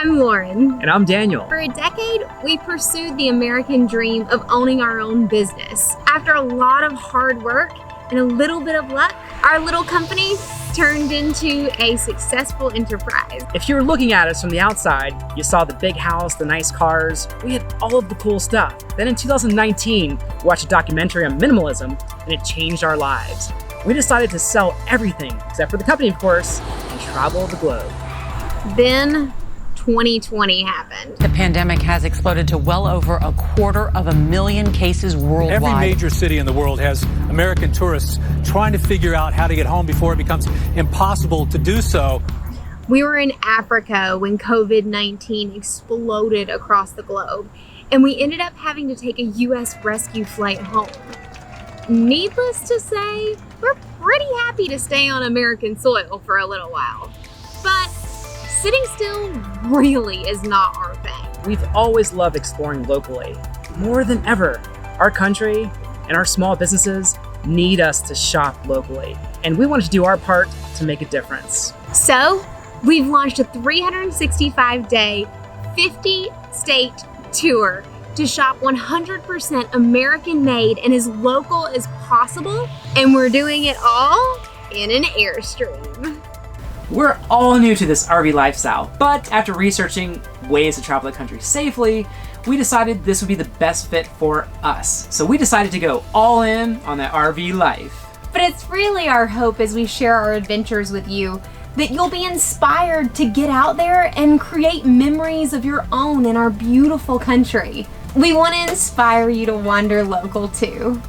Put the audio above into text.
I'm Lauren. And I'm Daniel. For a decade, we pursued the American dream of owning our own business. After a lot of hard work and a little bit of luck, our little company turned into a successful enterprise. If you were looking at us from the outside, you saw the big house, the nice cars. We had all of the cool stuff. Then in 2019, we watched a documentary on minimalism, and it changed our lives. We decided to sell everything, except for the company, of course, and travel the globe. Then 2020 happened. The pandemic has exploded to well over 250,000 cases worldwide. Every major city in the world has American tourists trying to figure out how to get home before it becomes impossible to do so. We were in Africa when COVID-19 exploded across the globe, and we ended up having to take a U.S. rescue flight home. Needless to say, we're pretty happy to stay on American soil for a little while. But sitting still really is not our thing. We've always loved exploring locally. More than ever, our country and our small businesses need us to shop locally. And we wanted to do our part to make a difference. So we've launched a 365-day, 50-state tour to shop 100% American-made and as local as possible. And we're doing it all in an Airstream. We're all new to this RV lifestyle, but after researching ways to travel the country safely, we decided this would be the best fit for us. So we decided to go all in on that RV life. But it's really our hope as we share our adventures with you that you'll be inspired to get out there and create memories of your own in our beautiful country. We want to inspire you to wander local too.